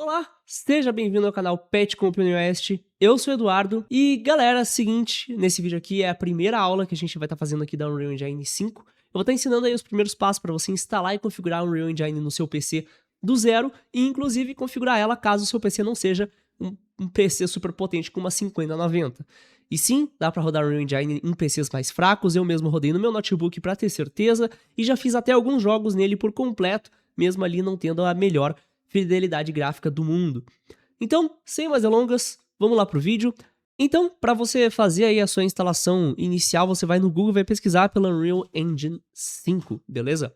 Olá, seja bem-vindo ao canal Pet Company Oeste, eu sou o Eduardo e galera, seguinte, nesse vídeo aqui é a primeira aula que a gente vai estar fazendo aqui da Unreal Engine 5. Eu vou estar ensinando aí os primeiros passos para você instalar e configurar a Unreal Engine no seu PC do zero e inclusive configurar ela caso o seu PC não seja um PC super potente com uma 5090. E sim, dá para rodar Unreal Engine em PCs mais fracos, eu mesmo rodei no meu notebook para ter certeza e já fiz até alguns jogos nele por completo, mesmo ali não tendo a melhor fidelidade gráfica do mundo. Então, sem mais delongas, vamos lá pro vídeo. Então, para você fazer aí a sua instalação inicial, você vai no Google e vai pesquisar pela Unreal Engine 5, beleza?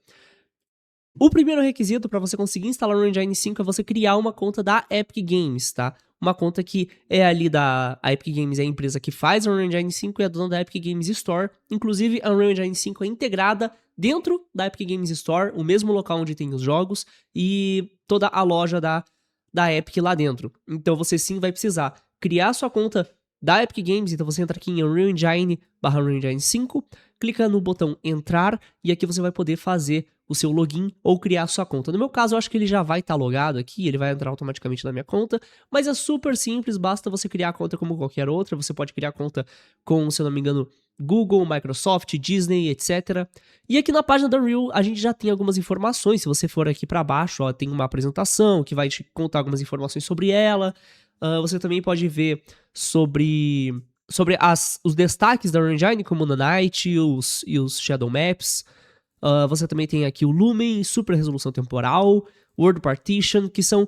O primeiro requisito para você conseguir instalar o Unreal Engine 5 é você criar uma conta da Epic Games, tá? Uma conta que é ali a Epic Games é a empresa que faz a Unreal Engine 5 e é dona da Epic Games Store. Inclusive, a Unreal Engine 5 é integrada dentro da Epic Games Store, o mesmo local onde tem os jogos e toda a loja da Epic lá dentro. Então você sim vai precisar criar sua conta da Epic Games, então você entra aqui em Unreal Engine/Unreal Engine 5, clica no botão entrar e aqui você vai poder fazer o seu login ou criar sua conta. No meu caso, eu acho que ele já vai estar logado aqui, ele vai entrar automaticamente na minha conta, mas é super simples, basta você criar a conta como qualquer outra, você pode criar a conta com, se eu não me engano, Google, Microsoft, Disney, etc. E aqui na página da Unreal a gente já tem algumas informações, se você for aqui para baixo, ó, tem uma apresentação que vai te contar algumas informações sobre ela, você também pode ver sobre os destaques da Unreal Engine, como o Nanite e os Shadow Maps. Você também tem aqui o Lumen, Super Resolução Temporal, World Partition, que são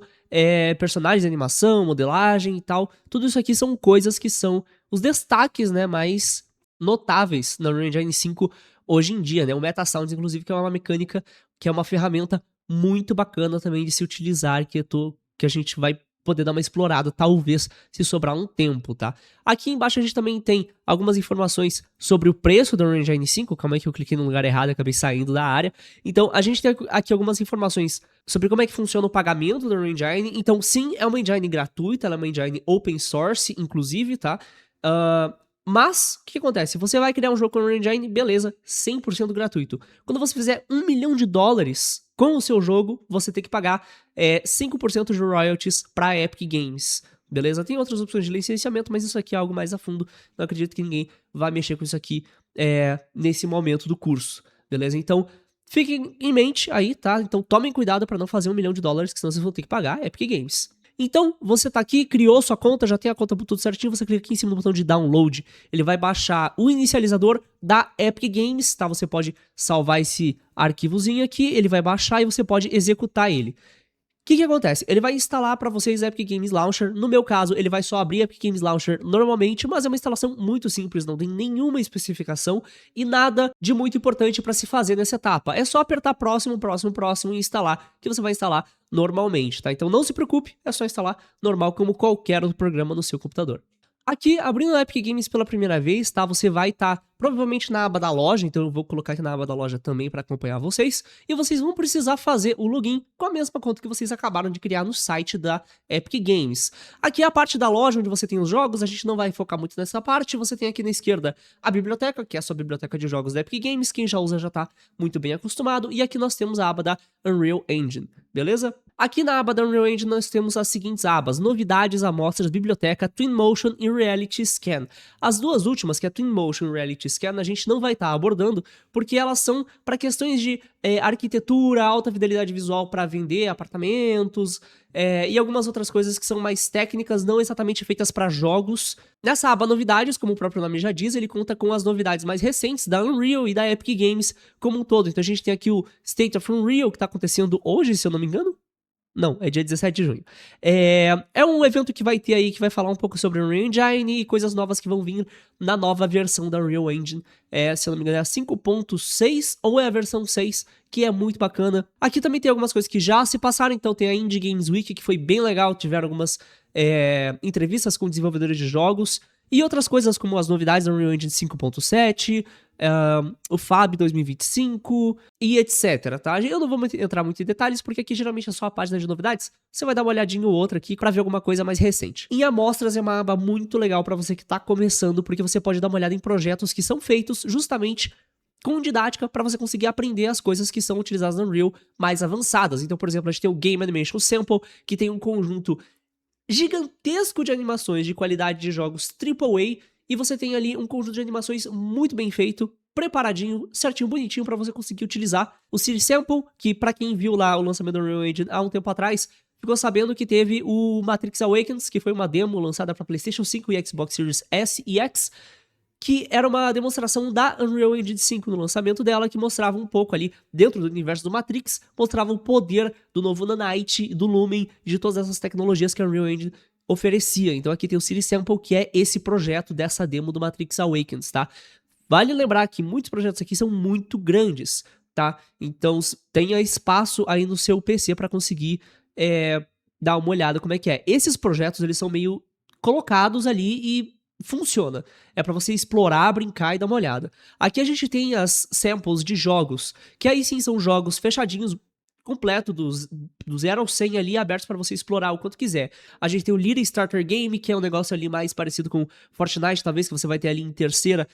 personagens de animação, modelagem e tal. Tudo isso aqui são coisas que são os destaques, né, mais notáveis na Unreal Engine 5 hoje em dia, né? O MetaSounds, inclusive, que é uma mecânica, que é uma ferramenta muito bacana também de se utilizar, que a gente vai poder dar uma explorada, talvez, se sobrar um tempo, tá? Aqui embaixo a gente também tem algumas informações sobre o preço da Unreal Engine 5, calma aí que eu cliquei no lugar errado e acabei saindo da área. Então, a gente tem aqui algumas informações sobre como é que funciona o pagamento da Unreal Engine. Então, sim, é uma engine gratuita, ela é uma engine open source, inclusive, tá? Mas, o que acontece? Você vai criar um jogo com a Unreal Engine, beleza, 100% gratuito. Quando você fizer $1 milhão com o seu jogo, você tem que pagar 5% de royalties para Epic Games, beleza? Tem outras opções de licenciamento, mas isso aqui é algo mais a fundo. Não acredito que ninguém vai mexer com isso aqui nesse momento do curso, beleza? Então, fiquem em mente aí, tá? Então, tomem cuidado para não fazer $1 milhão, que senão vocês vão ter que pagar Epic Games. Então, você tá aqui, criou sua conta, já tem a conta tudo certinho, você clica aqui em cima do botão de download, ele vai baixar o inicializador da Epic Games, tá? Você pode salvar esse arquivozinho aqui, ele vai baixar e você pode executar ele. O que acontece? Ele vai instalar para vocês Epic Games Launcher. No meu caso, ele vai só abrir Epic Games Launcher normalmente, mas é uma instalação muito simples, não tem nenhuma especificação e nada de muito importante para se fazer nessa etapa. É só apertar próximo, próximo, próximo e instalar, que você vai instalar normalmente, tá? Então não se preocupe, é só instalar normal como qualquer outro programa no seu computador. Aqui, abrindo a Epic Games pela primeira vez, tá? Você vai estar provavelmente na aba da loja, então eu vou colocar aqui na aba da loja também para acompanhar vocês. E vocês vão precisar fazer o login com a mesma conta que vocês acabaram de criar no site da Epic Games. Aqui é a parte da loja onde você tem os jogos, a gente não vai focar muito nessa parte. Você tem aqui na esquerda a biblioteca, que é a sua biblioteca de jogos da Epic Games. Quem já usa já tá muito bem acostumado. E aqui nós temos a aba da Unreal Engine, beleza? Aqui na aba da Unreal Engine nós temos as seguintes abas: novidades, amostras, biblioteca, Twinmotion e Reality Scan. As duas últimas, que é Twinmotion e Reality Scan, a gente não vai estar abordando porque elas são para questões de arquitetura, alta fidelidade visual para vender apartamentos e algumas outras coisas que são mais técnicas, não exatamente feitas para jogos. Nessa aba novidades, como o próprio nome já diz, ele conta com as novidades mais recentes da Unreal e da Epic Games como um todo. Então a gente tem aqui o State of Unreal, que está acontecendo hoje, se eu não me engano. Não, é dia 17 de junho. É um evento que vai ter aí, que vai falar um pouco sobre o Unreal Engine e coisas novas que vão vir na nova versão da Unreal Engine. Se eu não me engano é a 5.6 ou é a versão 6, que é muito bacana. Aqui também tem algumas coisas que já se passaram, então tem a Indie Games Week, que foi bem legal, tiveram algumas entrevistas com desenvolvedores de jogos. E outras coisas como as novidades da Unreal Engine 5.7, o FAB 2025 e etc, tá? Eu não vou entrar muito em detalhes, porque aqui geralmente é só a página de novidades. Você vai dar uma olhadinha ou outra aqui pra ver alguma coisa mais recente. Em amostras é uma aba muito legal pra você que tá começando, porque você pode dar uma olhada em projetos que são feitos justamente com didática para você conseguir aprender as coisas que são utilizadas no Unreal mais avançadas. Então, por exemplo, a gente tem o Game Animation Sample, que tem um conjunto gigantesco de animações de qualidade de jogos AAA, e você tem ali um conjunto de animações muito bem feito, preparadinho, certinho, bonitinho para você conseguir utilizar. O City Sample, que para quem viu lá o lançamento do Unreal Engine há um tempo atrás, ficou sabendo que teve o Matrix Awakens, que foi uma demo lançada para PlayStation 5 e Xbox Series S e X, que era uma demonstração da Unreal Engine 5 no lançamento dela, que mostrava um pouco ali, dentro do universo do Matrix, mostrava o poder do novo Nanite, do Lumen, de todas essas tecnologias que a Unreal Engine oferecia. Então aqui tem o City Sample, que é esse projeto dessa demo do Matrix Awakens, tá? Vale lembrar que muitos projetos aqui são muito grandes, tá? Então tenha espaço aí no seu PC para conseguir dar uma olhada como é que é. Esses projetos, eles são meio colocados ali e funciona. É pra você explorar, brincar e dar uma olhada. Aqui a gente tem as samples de jogos, que aí sim são jogos fechadinhos, completo, do 0 ao 100 ali, abertos pra você explorar o quanto quiser. A gente tem o Little Starter Game, que é um negócio ali mais parecido com Fortnite, talvez, que você vai ter ali em terceira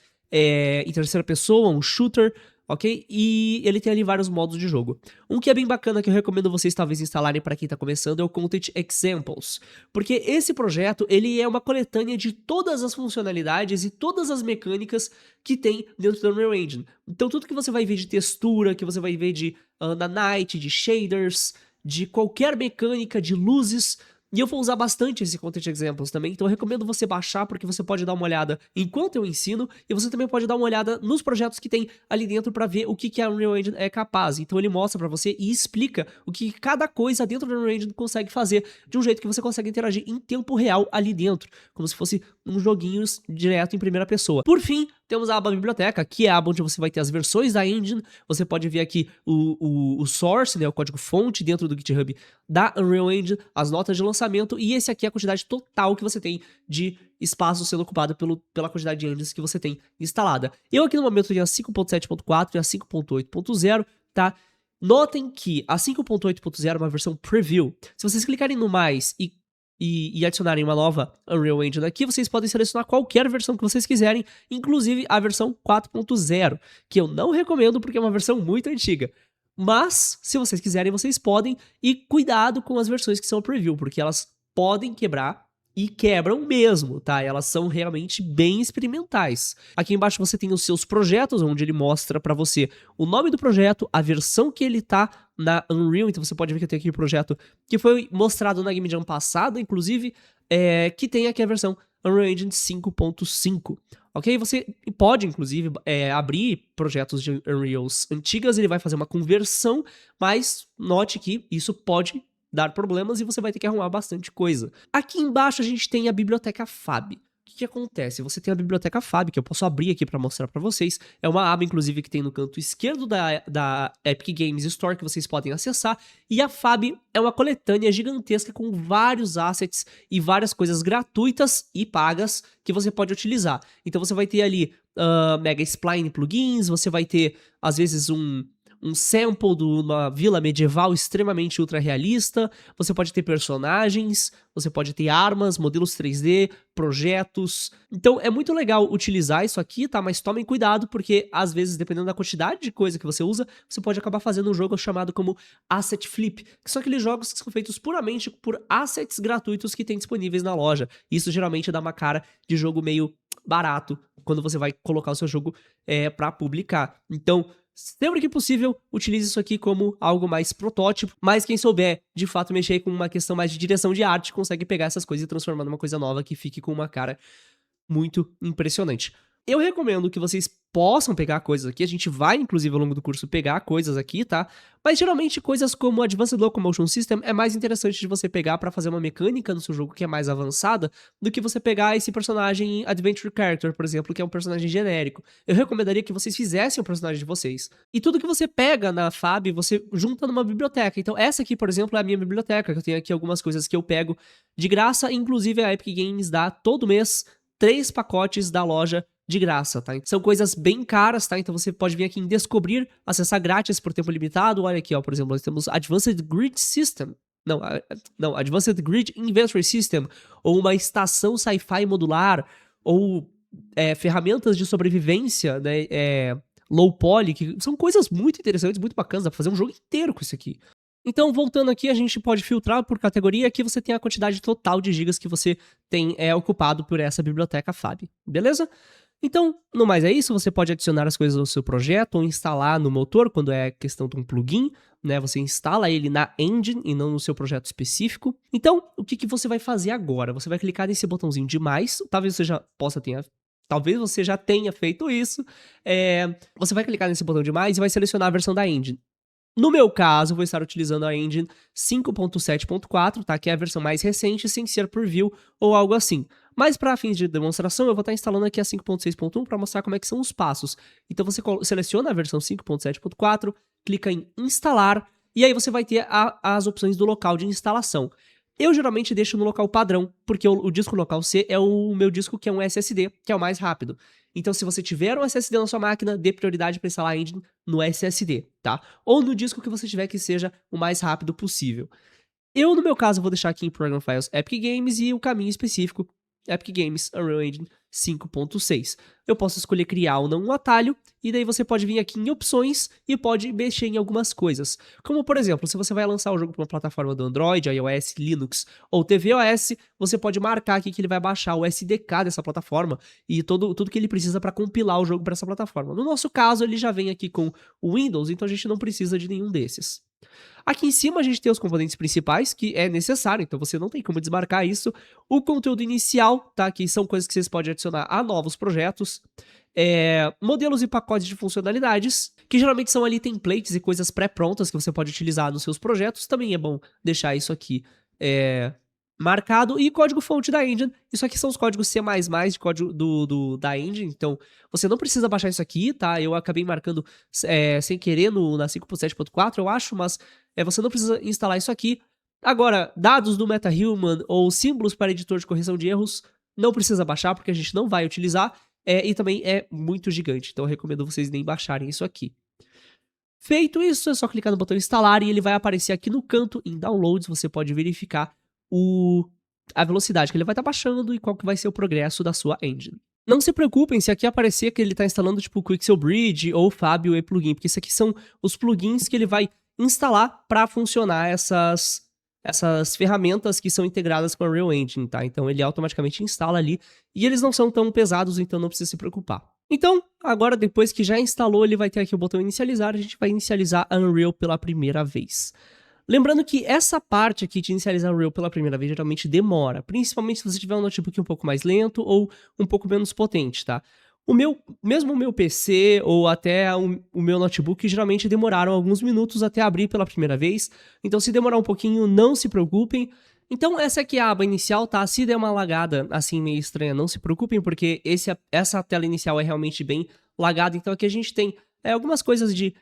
pessoa, um shooter, ok? E ele tem ali vários modos de jogo. Um que é bem bacana, que eu recomendo vocês talvez instalarem para quem tá começando, é o Content Examples. Porque esse projeto, ele é uma coletânea de todas as funcionalidades e todas as mecânicas que tem dentro do Unreal Engine. Então tudo que você vai ver de textura, que você vai ver de nanite, de shaders, de qualquer mecânica, de luzes. E eu vou usar bastante esse Content Examples também, então eu recomendo você baixar, porque você pode dar uma olhada enquanto eu ensino, e você também pode dar uma olhada nos projetos que tem ali dentro para ver o que a Unreal Engine é capaz. Então ele mostra para você e explica o que cada coisa dentro da Unreal Engine consegue fazer, de um jeito que você consegue interagir em tempo real ali dentro, como se fosse um joguinho direto em primeira pessoa. Por fim, temos a aba biblioteca, que é a aba onde você vai ter as versões da engine. Você pode ver aqui o source, né, o código-fonte dentro do GitHub da Unreal Engine, as notas de lançamento, e esse aqui é a quantidade total que você tem de espaço sendo ocupado pela quantidade de engines que você tem instalada. Eu aqui no momento tenho a 5.7.4 e a 5.8.0, tá? Notem que a 5.8.0 é uma versão preview. Se vocês clicarem no mais e adicionarem uma nova Unreal Engine aqui, vocês podem selecionar qualquer versão que vocês quiserem, inclusive a versão 4.0, que eu não recomendo porque é uma versão muito antiga. Mas, se vocês quiserem, vocês podem, e cuidado com as versões que são preview, porque elas podem quebrar e quebram mesmo, tá? Elas são realmente bem experimentais. Aqui embaixo você tem os seus projetos, onde ele mostra pra você o nome do projeto, a versão que ele tá na Unreal, então você pode ver que eu tenho aqui o projeto que foi mostrado na Game Jam passada, inclusive, que tem aqui a versão Unreal Engine 5.5. Ok? Você pode, inclusive, abrir projetos de Unreals antigas, ele vai fazer uma conversão, mas note que isso pode dar problemas e você vai ter que arrumar bastante coisa. Aqui embaixo a gente tem a biblioteca Fab. O que acontece? Você tem a biblioteca Fab, que eu posso abrir aqui para mostrar para vocês. É uma aba, inclusive, que tem no canto esquerdo da Epic Games Store, que vocês podem acessar. E a Fab é uma coletânea gigantesca com vários assets e várias coisas gratuitas e pagas que você pode utilizar. Então você vai ter ali Mega Spline plugins, você vai ter, às vezes, um sample de uma vila medieval extremamente ultra realista, você pode ter personagens, você pode ter armas, modelos 3D, projetos. Então é muito legal utilizar isso aqui, tá? Mas tomem cuidado, porque às vezes, dependendo da quantidade de coisa que você usa, você pode acabar fazendo um jogo chamado como Asset Flip, que são aqueles jogos que são feitos puramente por assets gratuitos que tem disponíveis na loja. Isso geralmente dá uma cara de jogo meio barato quando você vai colocar o seu jogo pra publicar. Então, sempre que possível, utilize isso aqui como algo mais protótipo, mas quem souber, de fato, mexer com uma questão mais de direção de arte, consegue pegar essas coisas e transformar numa coisa nova que fique com uma cara muito impressionante. Eu recomendo que vocês possam pegar coisas aqui, a gente vai, inclusive, ao longo do curso, pegar coisas aqui, tá? Mas, geralmente, coisas como Advanced Locomotion System é mais interessante de você pegar pra fazer uma mecânica no seu jogo que é mais avançada, do que você pegar esse personagem Adventure Character, por exemplo, que é um personagem genérico. Eu recomendaria que vocês fizessem o personagem de vocês. E tudo que você pega na Fab, você junta numa biblioteca. Então, essa aqui, por exemplo, é a minha biblioteca, que eu tenho aqui algumas coisas que eu pego de graça, inclusive a Epic Games dá, todo mês, 3 pacotes da loja de graça, tá? São coisas bem caras, tá? Então você pode vir aqui em Descobrir, acessar grátis por tempo limitado. Olha aqui, ó, por exemplo, nós temos Advanced Grid System. Não, Advanced Grid Inventory System, ou uma estação sci-fi modular, ou ferramentas de sobrevivência, né? low poly, que são coisas muito interessantes, muito bacanas, dá pra fazer um jogo inteiro com isso aqui. Então, voltando aqui, a gente pode filtrar por categoria, aqui você tem a quantidade total de gigas que você tem ocupado por essa biblioteca FAB, beleza? Então, no mais é isso, você pode adicionar as coisas ao seu projeto ou instalar no motor, quando é questão de um plugin, né? Você instala ele na engine e não no seu projeto específico. Então, o que você vai fazer agora? Você vai clicar nesse botãozinho de mais, talvez você já tenha feito isso. Você vai clicar nesse botão de mais e vai selecionar a versão da engine. No meu caso, vou estar utilizando a engine 5.7.4, tá? Que é a versão mais recente, sem ser por view ou algo assim. Mas para fins de demonstração, eu vou estar instalando aqui a 5.6.1 para mostrar como é que são os passos. Então você seleciona a versão 5.7.4, clica em instalar, e aí você vai ter as opções do local de instalação. Eu geralmente deixo no local padrão, porque o disco local C é o meu disco que é um SSD, que é o mais rápido. Então, se você tiver um SSD na sua máquina, dê prioridade para instalar a engine no SSD, tá? Ou no disco que você tiver que seja o mais rápido possível. Eu, no meu caso, vou deixar aqui em Program Files Epic Games e o caminho específico Epic Games Unreal Engine 5.6. Eu posso escolher criar ou não um atalho, e daí você pode vir aqui em opções e pode mexer em algumas coisas. Como, por exemplo, se você vai lançar o jogo para uma plataforma do Android, iOS, Linux ou tvOS, você pode marcar aqui que ele vai baixar o SDK dessa plataforma e tudo que ele precisa para compilar o jogo para essa plataforma. No nosso caso, ele já vem aqui com o Windows, então a gente não precisa de nenhum desses. Aqui em cima a gente tem os componentes principais, que é necessário, então você não tem como desmarcar isso. O conteúdo inicial, tá? Que são coisas que vocês podem adicionar a novos projetos. Modelos e pacotes de funcionalidades, que geralmente são ali templates e coisas pré-prontas que você pode utilizar nos seus projetos. Também é bom deixar isso aqui marcado. E código-fonte da engine. Isso aqui são os códigos C++ de código da engine. Então, você não precisa baixar isso aqui, tá? Eu acabei marcando sem querer na 5.7.4, eu acho, mas você não precisa instalar isso aqui. Agora, dados do MetaHuman ou símbolos para editor de correção de erros, não precisa baixar, porque a gente não vai utilizar. E também é muito gigante, então eu recomendo vocês nem baixarem isso aqui. Feito isso, é só clicar no botão instalar e ele vai aparecer aqui no canto em downloads. Você pode verificar a velocidade que ele vai estar baixando e qual que vai ser o progresso da sua engine. Não se preocupem se aqui aparecer que ele está instalando tipo o Quixel Bridge ou o Fabio e-plugin, porque isso aqui são os plugins que ele vai instalar para funcionar essas ferramentas que são integradas com a Unreal Engine, tá? Então ele automaticamente instala ali e eles não são tão pesados, então não precisa se preocupar. Então, agora depois que já instalou, ele vai ter aqui o botão inicializar, a gente vai inicializar a Unreal pela primeira vez. Lembrando que essa parte aqui de inicializar o Unreal pela primeira vez geralmente demora, principalmente se você tiver um notebook um pouco mais lento ou um pouco menos potente, tá? Mesmo o meu PC ou até o meu notebook geralmente demoraram alguns minutos até abrir pela primeira vez, então se demorar um pouquinho, não se preocupem. Então essa aqui é a aba inicial, tá? Se der uma lagada assim meio estranha, não se preocupem, porque essa tela inicial é realmente bem lagada, então aqui a gente tem algumas coisas de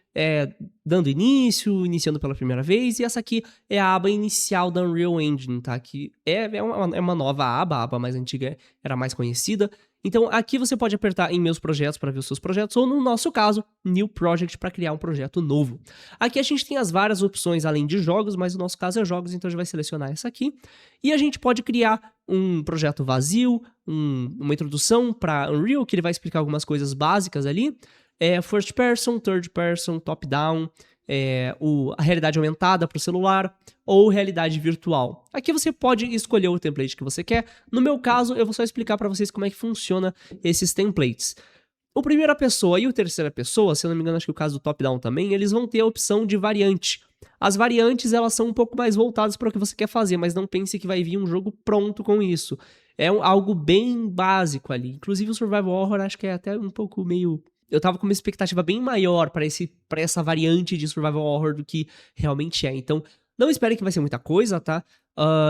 dando início, iniciando pela primeira vez, e essa aqui é a aba inicial da Unreal Engine, tá? Que é uma nova aba, a aba mais antiga era mais conhecida. Então aqui você pode apertar em meus projetos para ver os seus projetos, ou no nosso caso, New Project para criar um projeto novo. Aqui a gente tem as várias opções além de jogos, mas no nosso caso é jogos, então a gente vai selecionar essa aqui. E a gente pode criar um projeto vazio, uma introdução para Unreal, que ele vai explicar algumas coisas básicas ali. First person, third person, top down, a realidade aumentada para o celular ou realidade virtual. Aqui você pode escolher o template que você quer. No meu caso, eu vou só explicar para vocês como é que funciona esses templates. O primeira pessoa e o terceira pessoa, se eu não me engano, acho que o caso do top down também, eles vão ter a opção de variante. As variantes, elas são um pouco mais voltadas para o que você quer fazer, mas não pense que vai vir um jogo pronto com isso. É algo bem básico ali. Inclusive o Survival Horror acho que é até um pouco meio... Eu tava com uma expectativa bem maior pra essa variante de Survival Horror do que realmente é. Então, não esperem que vai ser muita coisa, tá?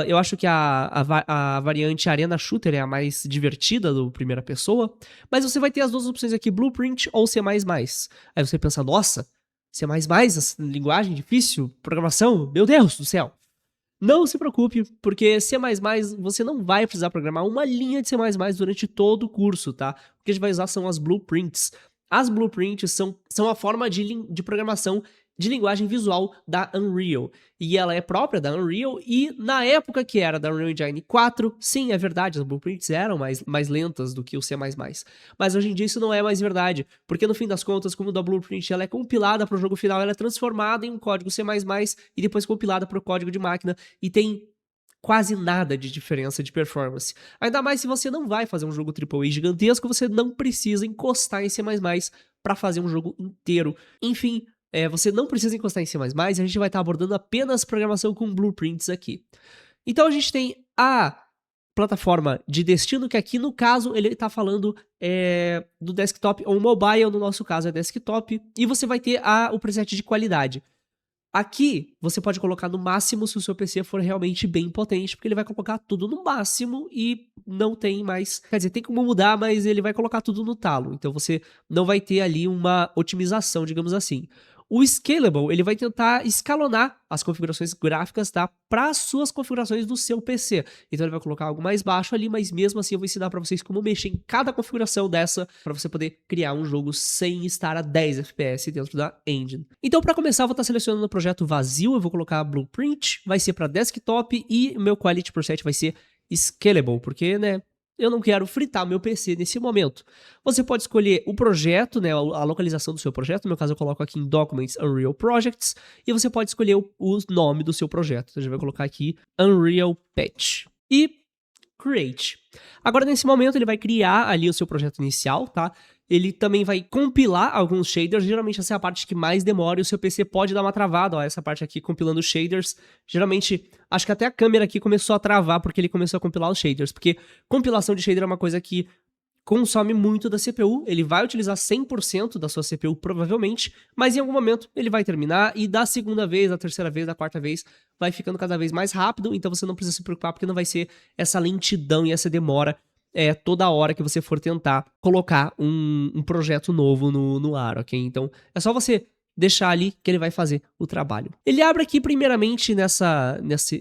Eu acho que a variante Arena Shooter é a mais divertida do primeira pessoa. Mas você vai ter as duas opções aqui, Blueprint ou C++. Aí você pensa, nossa, C++, essa linguagem difícil, programação, meu Deus do céu. Não se preocupe, porque C++ você não vai precisar programar uma linha de C++ durante todo o curso, tá? O que a gente vai usar são as blueprints. As blueprints são a forma de programação de linguagem visual da Unreal. E ela é própria da Unreal, e na época que era da Unreal Engine 4, sim, é verdade, as blueprints eram mais lentas do que o C++. Mas hoje em dia isso não é mais verdade, porque no fim das contas, como a blueprint ela é compilada para o jogo final, ela é transformada em um código C++ e depois compilada para o código de máquina, e tem quase nada de diferença de performance. Ainda mais se você não vai fazer um jogo AAA gigantesco, você não precisa encostar em C++ para fazer um jogo inteiro. Enfim, você não precisa encostar em C++, e a gente vai estar abordando apenas programação com blueprints aqui. Então a gente tem a plataforma de destino, que aqui no caso ele está falando do desktop ou mobile, no nosso caso é desktop, e você vai ter o preset de qualidade. Aqui, você pode colocar no máximo se o seu PC for realmente bem potente, porque ele vai colocar tudo no máximo e não tem mais... Quer dizer, tem como mudar, mas ele vai colocar tudo no talo. Então você não vai ter ali uma otimização, digamos assim. O Scalable, ele vai tentar escalonar as configurações gráficas, tá? Para as suas configurações do seu PC. Então ele vai colocar algo mais baixo ali, mas mesmo assim eu vou ensinar para vocês como mexer em cada configuração dessa, para você poder criar um jogo sem estar a 10 FPS dentro da engine. Então para começar eu vou estar selecionando o projeto vazio, eu vou colocar Blueprint, vai ser para desktop e o meu Quality Preset vai ser Scalable, porque, né, eu não quero fritar meu PC nesse momento. Você pode escolher o projeto, né, a localização do seu projeto. No meu caso, eu coloco aqui em Documents Unreal Projects. E você pode escolher o nome do seu projeto. Então, a gente vai colocar aqui Unreal Patch. E Create. Agora, nesse momento, ele vai criar ali o seu projeto inicial, tá? Ele também vai compilar alguns shaders, geralmente essa é a parte que mais demora e o seu PC pode dar uma travada, ó, essa parte aqui compilando shaders. Geralmente, acho que até a câmera aqui começou a travar porque ele começou a compilar os shaders, porque compilação de shader é uma coisa que consome muito da CPU, ele vai utilizar 100% da sua CPU provavelmente, mas em algum momento ele vai terminar e da segunda vez, da terceira vez, da quarta vez, vai ficando cada vez mais rápido, então você não precisa se preocupar porque não vai ser essa lentidão e essa demora toda hora que você for tentar colocar um projeto novo no ar, ok? Então é só você deixar ali que ele vai fazer o trabalho. Ele abre aqui primeiramente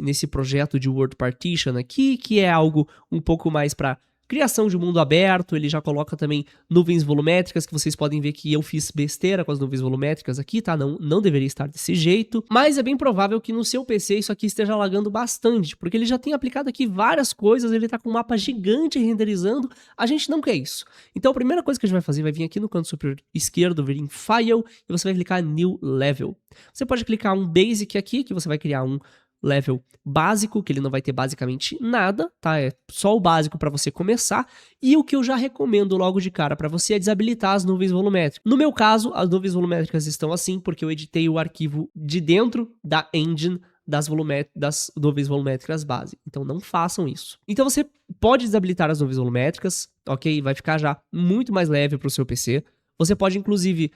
nesse projeto de Word Partition aqui, que é algo um pouco mais para criação de mundo aberto. Ele já coloca também nuvens volumétricas, que vocês podem ver que eu fiz besteira com as nuvens volumétricas aqui, tá? Não deveria estar desse jeito, mas é bem provável que no seu PC isso aqui esteja lagando bastante, porque ele já tem aplicado aqui várias coisas, ele tá com um mapa gigante renderizando, a gente não quer isso. Então a primeira coisa que a gente vai fazer, vai vir aqui no canto superior esquerdo, vir em File, e você vai clicar New Level. Você pode clicar um Basic aqui, que você vai criar um level básico, que ele não vai ter basicamente nada, tá? É só o básico para você começar. E o que eu já recomendo logo de cara para você é desabilitar as nuvens volumétricas. No meu caso, as nuvens volumétricas estão assim porque eu editei o arquivo de dentro da engine das nuvens volumétricas base. Então não façam isso. Então você pode desabilitar as nuvens volumétricas, ok? Vai ficar já muito mais leve para o seu PC. Você pode inclusive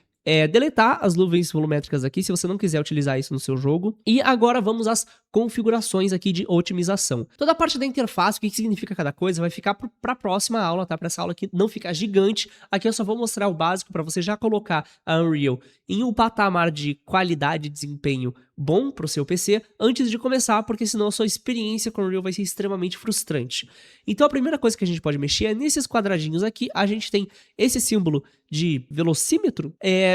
deletar as nuvens volumétricas aqui, se você não quiser utilizar isso no seu jogo. E agora vamos às configurações aqui de otimização. Toda a parte da interface, o que significa cada coisa, vai ficar para a próxima aula, tá? Para essa aula aqui não ficar gigante. Aqui eu só vou mostrar o básico para você já colocar a Unreal em um patamar de qualidade e desempenho bom para o seu PC antes de começar, porque senão a sua experiência com o Unreal vai ser extremamente frustrante. Então a primeira coisa que a gente pode mexer é nesses quadradinhos aqui. A gente tem esse símbolo de velocímetro.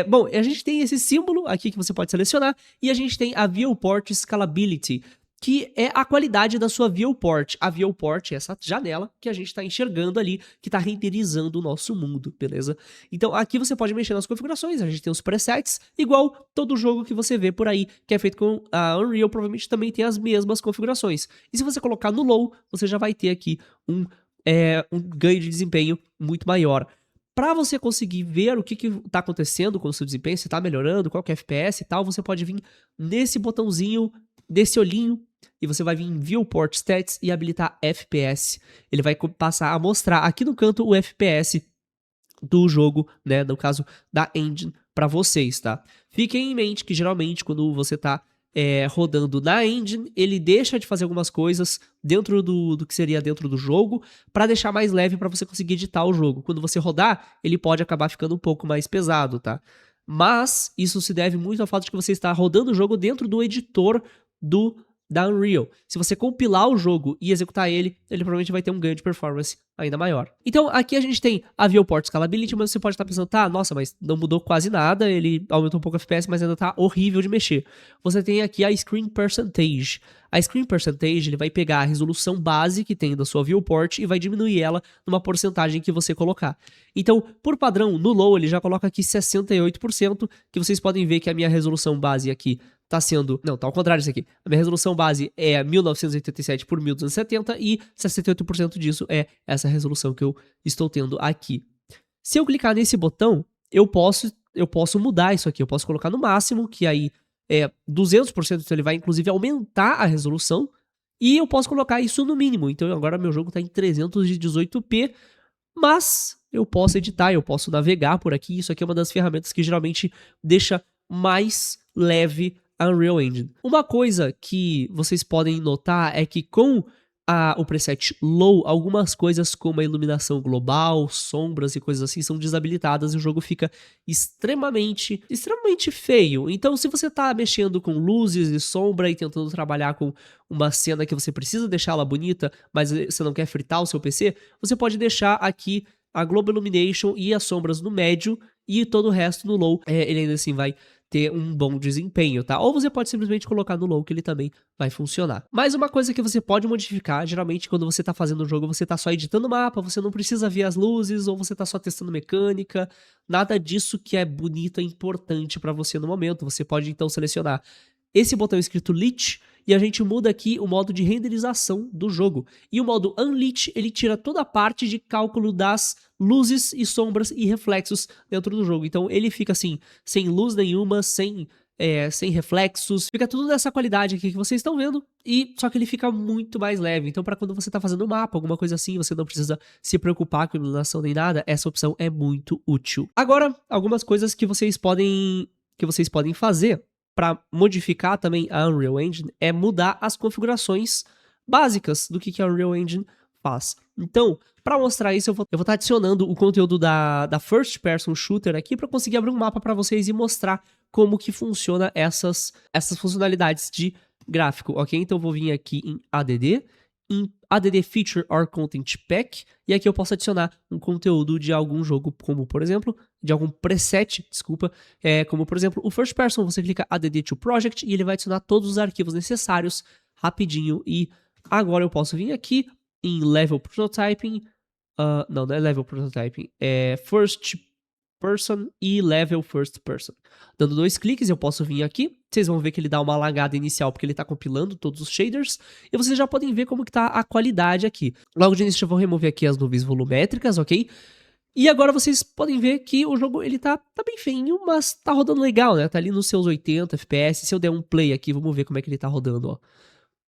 Bom, a gente tem esse símbolo aqui que você pode selecionar e a gente tem a Viewport Scalability, que é a qualidade da sua viewport. A viewport é essa janela que a gente está enxergando ali, que está renderizando o nosso mundo, beleza? Então aqui você pode mexer nas configurações, a gente tem os presets, igual todo jogo que você vê por aí, que é feito com a Unreal, provavelmente também tem as mesmas configurações. E se você colocar no low, você já vai ter aqui um ganho de desempenho muito maior. Para você conseguir ver o que está acontecendo com o seu desempenho, se está melhorando, qual que é o FPS e tal, você pode vir nesse botãozinho, desse olhinho, e você vai vir em Viewport Stats e habilitar FPS. Ele vai passar a mostrar aqui no canto o FPS do jogo, né, no caso da engine, para vocês, tá? Fiquem em mente que geralmente quando você está rodando na engine, ele deixa de fazer algumas coisas dentro do que seria dentro do jogo, para deixar mais leve para você conseguir editar o jogo. Quando você rodar, ele pode acabar ficando um pouco mais pesado, tá? Mas isso se deve muito ao fato de que você está rodando o jogo dentro do editor do da Unreal. Se você compilar o jogo e executar ele, ele provavelmente vai ter um ganho de performance ainda maior. Então, aqui a gente tem a Viewport Scalability, mas você pode estar pensando, tá, nossa, mas não mudou quase nada, ele aumentou um pouco o FPS, mas ainda tá horrível de mexer. Você tem aqui a Screen Percentage. A Screen Percentage, ele vai pegar a resolução base que tem da sua Viewport e vai diminuir ela numa porcentagem que você colocar. Então, por padrão, no Low, ele já coloca aqui 68%, que vocês podem ver que a minha resolução base aqui tá sendo... Não, tá ao contrário isso aqui. A minha resolução base é 1987 por 1270 e 68% disso é essa resolução que eu estou tendo aqui. Se eu clicar nesse botão, eu posso mudar isso aqui. Eu posso colocar no máximo, que aí é 200%, então ele vai inclusive aumentar a resolução. E eu posso colocar isso no mínimo. Então agora meu jogo tá em 318p, mas eu posso editar, eu posso navegar por aqui. Isso aqui é uma das ferramentas que geralmente deixa mais leve a Unreal Engine. Uma coisa que vocês podem notar é que com o preset Low, algumas coisas como a iluminação global, sombras e coisas assim são desabilitadas e o jogo fica extremamente feio. Então, se você tá mexendo com luzes e sombra e tentando trabalhar com uma cena que você precisa deixar ela bonita, mas você não quer fritar o seu PC, você pode deixar aqui a Global Illumination e as sombras no médio e todo o resto no Low. Ele ainda assim vai ter um bom desempenho, tá? Ou você pode simplesmente colocar no Low, que ele também vai funcionar. Mas uma coisa que você pode modificar, geralmente quando você tá fazendo o jogo, você tá só editando o mapa, você não precisa ver as luzes, ou você tá só testando mecânica, nada disso que é bonito é importante pra você no momento. Você pode então selecionar esse botão escrito Lit, e a gente muda aqui o modo de renderização do jogo. E o modo Unlit, ele tira toda a parte de cálculo das luzes e sombras e reflexos dentro do jogo. Então ele fica assim, sem luz nenhuma, sem reflexos, fica tudo nessa qualidade aqui que vocês estão vendo, e só que ele fica muito mais leve. Então para quando você tá fazendo um mapa, alguma coisa assim, você não precisa se preocupar com iluminação nem nada, essa opção é muito útil. Agora, algumas coisas que vocês podem fazer para modificar também a Unreal Engine é mudar as configurações básicas do que a Unreal Engine faz. Então, para mostrar isso, eu vou estar adicionando o conteúdo da First Person Shooter aqui para conseguir abrir um mapa para vocês e mostrar como que funciona essas funcionalidades de gráfico, ok? Então eu vou vir aqui em ADD Feature or Content Pack, e aqui eu posso adicionar um conteúdo de algum jogo, como por exemplo, de algum preset, desculpa, como por exemplo o First Person. Você clica ADD to Project e ele vai adicionar todos os arquivos necessários rapidinho. E agora eu posso vir aqui em Level Prototyping, não é Level Prototyping, é First Person e Level First Person. Dando 2 cliques, eu posso vir aqui. Vocês vão ver que ele dá uma lagada inicial porque ele está compilando todos os shaders. E vocês já podem ver como que tá a qualidade aqui. Logo de início eu vou remover aqui as nuvens volumétricas, ok? E agora vocês podem ver que o jogo ele tá bem feinho, mas tá rodando legal, né? Tá ali nos seus 80 FPS. Se eu der um play aqui, vamos ver como é que ele tá rodando, ó.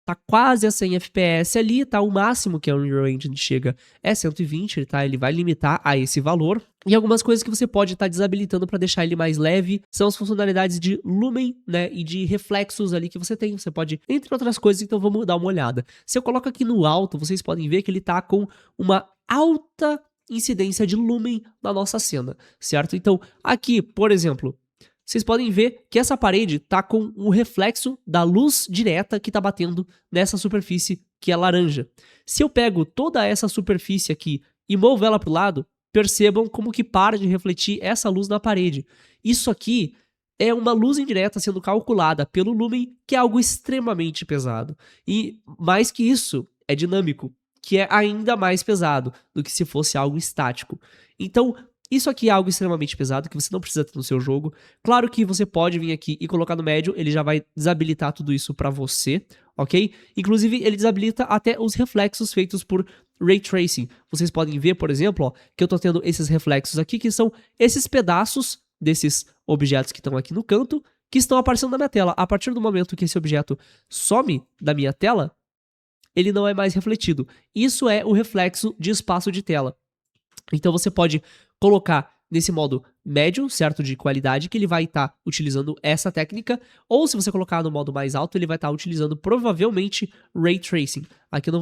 Tá quase a 100 FPS ali, tá? O máximo que a Unreal Engine chega é 120, tá? Ele vai limitar a esse valor. E algumas coisas que você pode estar desabilitando para deixar ele mais leve são as funcionalidades de lumen, né? E de reflexos ali que você tem. Você pode, entre outras coisas, então vamos dar uma olhada. Se eu coloco aqui no alto, vocês podem ver que ele tá com uma alta incidência de lumen na nossa cena, certo? Então, aqui, por exemplo, vocês podem ver que essa parede tá com o reflexo da luz direta que tá batendo nessa superfície que é laranja. Se eu pego toda essa superfície aqui e movo ela pro lado, percebam como que para de refletir essa luz na parede. Isso aqui é uma luz indireta sendo calculada pelo lumen, que é algo extremamente pesado. E mais que isso, é dinâmico, que é ainda mais pesado do que se fosse algo estático. Então, isso aqui é algo extremamente pesado que você não precisa ter no seu jogo. Claro que você pode vir aqui e colocar no médio, ele já vai desabilitar tudo isso pra você, ok? Inclusive, ele desabilita até os reflexos feitos por Ray Tracing. Vocês podem ver, por exemplo, ó, que eu tô tendo esses reflexos aqui, que são esses pedaços desses objetos que estão aqui no canto, que estão aparecendo na minha tela. A partir do momento que esse objeto some da minha tela, ele não é mais refletido. Isso é o reflexo de espaço de tela. Então você pode colocar nesse modo médio, certo, de qualidade, que ele vai estar utilizando essa técnica, ou se você colocar no modo mais alto, ele vai estar utilizando provavelmente Ray Tracing. Aqui eu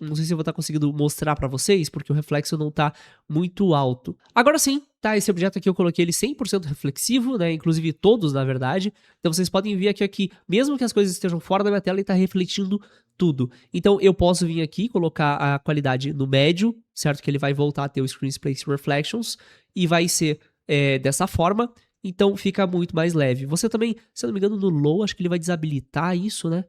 não sei se eu vou estar conseguindo mostrar pra vocês, porque o reflexo não tá muito alto. Agora sim, tá, esse objeto aqui eu coloquei ele 100% reflexivo, né, inclusive todos, na verdade. Então vocês podem ver aqui, mesmo que as coisas estejam fora da minha tela, ele tá refletindo tudo. Então eu posso vir aqui, colocar a qualidade no médio, certo, que ele vai voltar a ter o Screen Space Reflections, e vai ser dessa forma, então fica muito mais leve. Você também, se eu não me engano, no low, acho que ele vai desabilitar isso, né?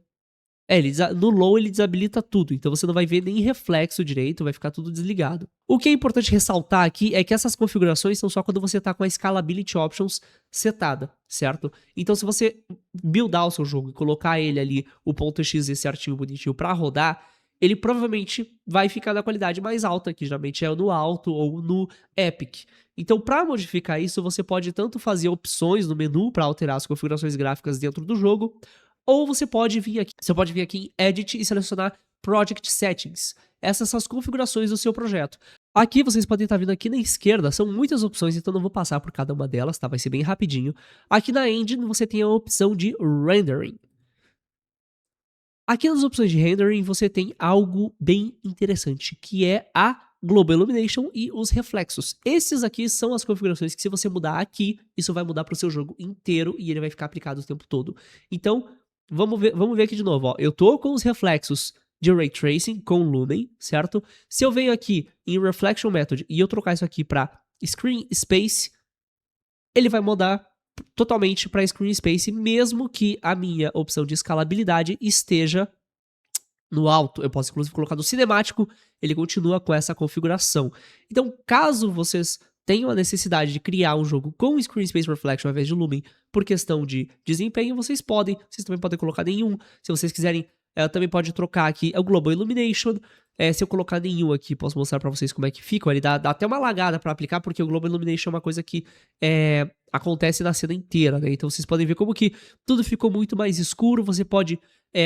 No low ele desabilita tudo, então você não vai ver nem reflexo direito, vai ficar tudo desligado. O que é importante ressaltar aqui é que essas configurações são só quando você está com a Scalability Options setada, certo? Então se você buildar o seu jogo e colocar ele ali, o .exe certinho, bonitinho para rodar, ele provavelmente vai ficar na qualidade mais alta, que geralmente é no alto ou no Epic. Então, para modificar isso, você pode tanto fazer opções no menu para alterar as configurações gráficas dentro do jogo, ou você pode vir aqui em Edit e selecionar Project Settings. Essas são as configurações do seu projeto. Aqui vocês podem estar vindo aqui na esquerda, são muitas opções, então não vou passar por cada uma delas, tá? Vai ser bem rapidinho. Aqui na Engine você tem a opção de Rendering. Aqui nas opções de Rendering você tem algo bem interessante, que é a Global Illumination e os reflexos. Esses aqui são as configurações que, se você mudar aqui, isso vai mudar para o seu jogo inteiro e ele vai ficar aplicado o tempo todo. Então, vamos ver aqui de novo. Ó. Eu tô com os reflexos de Ray Tracing com Lumen, certo? Se eu venho aqui em Reflection Method e eu trocar isso aqui para Screen Space, ele vai mudar totalmente para Screen Space, mesmo que a minha opção de escalabilidade esteja no alto. Eu posso inclusive colocar no cinemático, ele continua com essa configuração. Então, caso vocês tenham a necessidade de criar um jogo com Screen Space Reflection ao invés de Lumen por questão de desempenho, vocês também podem colocar nenhum. Se vocês quiserem, também pode trocar aqui o Global Illumination. Se eu colocar nenhum aqui, posso mostrar pra vocês como é que fica. Ele dá até uma lagada pra aplicar, porque o Global Illumination é uma coisa que acontece na cena inteira, né? Então vocês podem ver como que tudo ficou muito mais escuro. Você pode,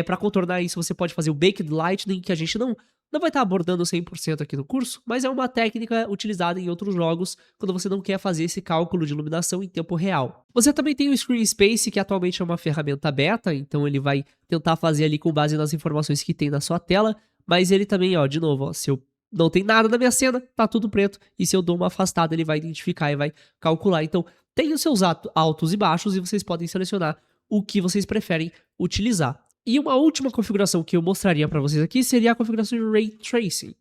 pra contornar isso, você pode fazer o Baked Lightning, que a gente não vai estar abordando 100% aqui no curso, mas é uma técnica utilizada em outros jogos quando você não quer fazer esse cálculo de iluminação em tempo real. Você também tem o Screen Space, que atualmente é uma ferramenta beta, então ele vai tentar fazer ali com base nas informações que tem na sua tela, mas ele também, ó, de novo, ó, se eu não tem nada na minha cena, tá tudo preto, e se eu dou uma afastada, ele vai identificar e vai calcular. Então, tem os seus altos e baixos, e vocês podem selecionar o que vocês preferem utilizar. E uma última configuração que eu mostraria para vocês aqui seria a configuração de Ray Tracing.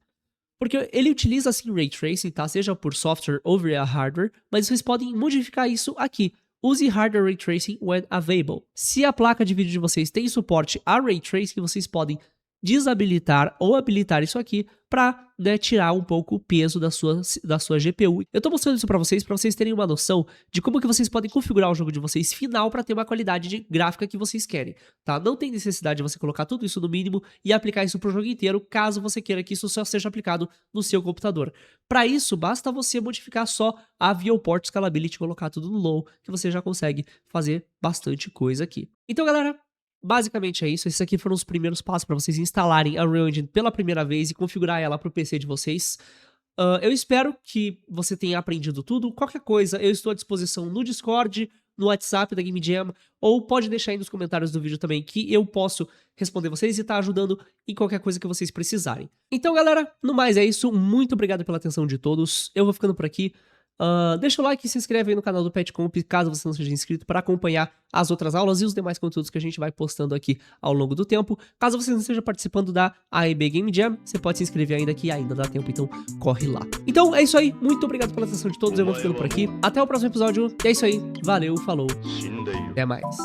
Porque ele utiliza assim Ray Tracing, tá? Seja por software ou via hardware, mas vocês podem modificar isso aqui. Use Hardware Ray Tracing when available. Se a placa de vídeo de vocês tem suporte a Ray Tracing, vocês podem desabilitar ou habilitar isso aqui para, né, tirar um pouco o peso da sua GPU. Eu tô mostrando isso para vocês terem uma noção de como que vocês podem configurar o jogo de vocês final para ter uma qualidade de gráfica que vocês querem, tá? Não tem necessidade de você colocar tudo isso no mínimo e aplicar isso pro jogo inteiro, caso você queira que isso só seja aplicado no seu computador. Para isso, basta você modificar só a Viewport Scalability e colocar tudo no low, que você já consegue fazer bastante coisa aqui. Então, galera, basicamente é isso. Esses aqui foram os primeiros passos para vocês instalarem a Unreal Engine pela primeira vez e configurar ela para o PC de vocês. Eu espero que você tenha aprendido tudo. Qualquer coisa, eu estou à disposição no Discord, no WhatsApp da Game Jam, ou pode deixar aí nos comentários do vídeo também, que eu posso responder vocês e estar ajudando em qualquer coisa que vocês precisarem. Então, galera, no mais é isso. Muito obrigado pela atenção de todos. Eu vou ficando por aqui. Deixa o like e se inscreve aí no canal do PetComp, caso você não seja inscrito, para acompanhar as outras aulas e os demais conteúdos que a gente vai postando aqui ao longo do tempo. Caso você não esteja participando da AEB Game Jam, você pode se inscrever ainda, que ainda dá tempo, então corre lá. Então é isso aí, muito obrigado pela atenção de todos, eu vou ficando por aqui. Até o próximo episódio, é isso aí, valeu, falou, até mais.